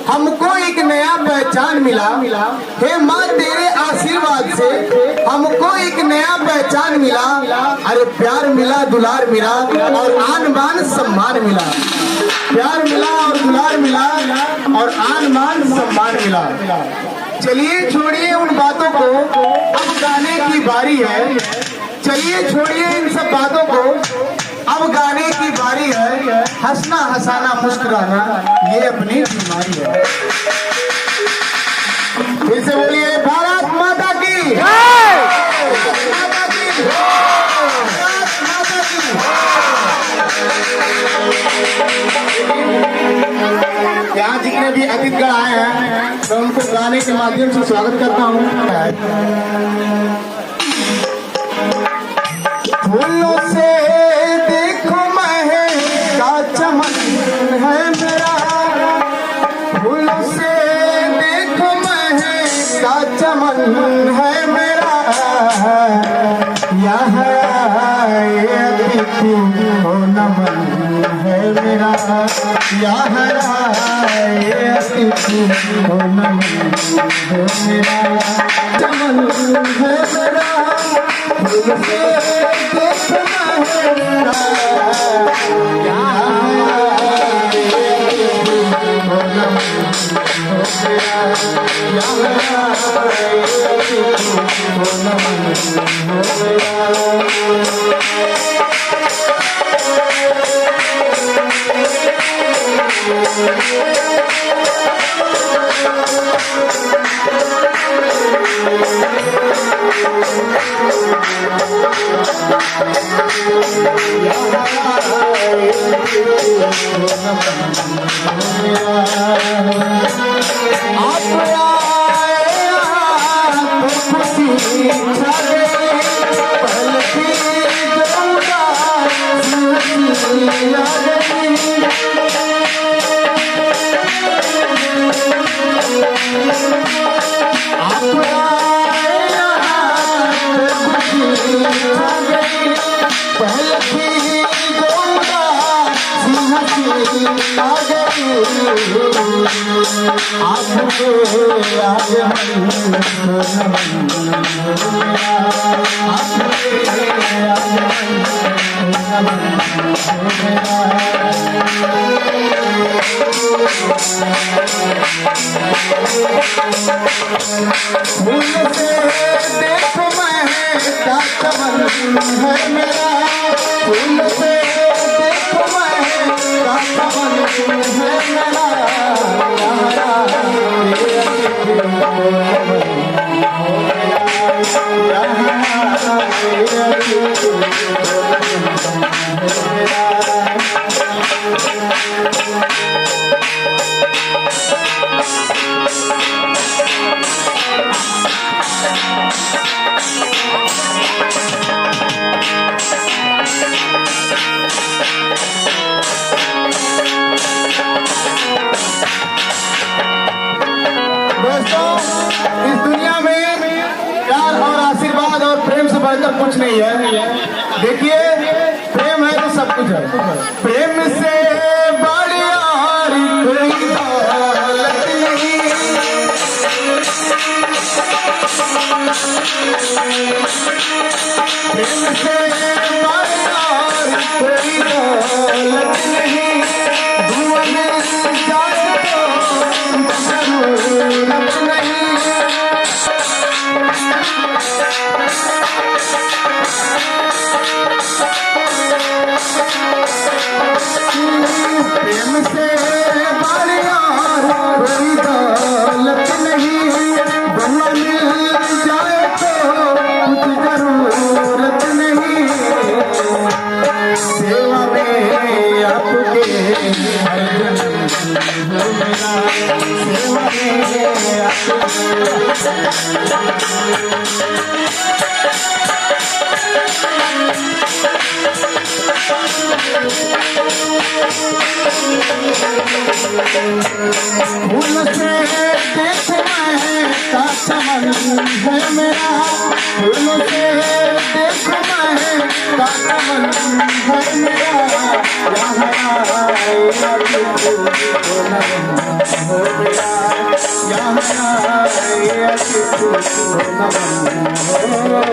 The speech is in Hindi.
हमको एक नया पहचान मिला। हे माँ तेरे आशीर्वाद से हमको एक नया पहचान मिला। अरे प्यार मिला, दुलार मिला और आन बान सम्मान मिला। प्यार मिला और दुलार मिला और आन बान सम्मान मिला। चलिए छोड़िए उन बातों को, अब गाने की बारी है। चलिए छोड़िए इन सब बातों को, अब गाने की बारी है। हंसना हंसाना मुस्कुराना ये अपनी बीमारी है। फिर से बोलिए भारत माता की जय। माता की भारत माता की। यहाँ जितने भी अतिथिगण आए हैं मैं उनको गाने के माध्यम से स्वागत करता हूँ। फूलों से देखो महका चमन है मेरा। फूलों से देखो महका चमन है मेरा। यह अतिथि हो नमन है मेरा। यह अतिथि हो नमन है मेरा। चमन है मेरा। फूलों से देखो महका चमन है मेरा। फूल से देखो महका चमन है मेरा। इस दुनिया में प्यार और आशीर्वाद और प्रेम से बढ़कर कुछ नहीं है। देखिए प्रेम है तो सब कुछ है। प्रेम से बड़ी और कोई दौलत नहीं। प्रेम से बड़ी और कोई दौलत नहीं। दुआ में जाए तो जरूरत नहीं। प्रेम से बड़ी और कोई दौलत नहीं। दुआ मिल जाए तो कुछ जरूरत नहीं। सेवा में आपके सेवा में फूल से देखो महका चमन है मेरा। फूल से देखो महका चमन है मेरा। हो गया यहाँ आए अति खुश नमन हो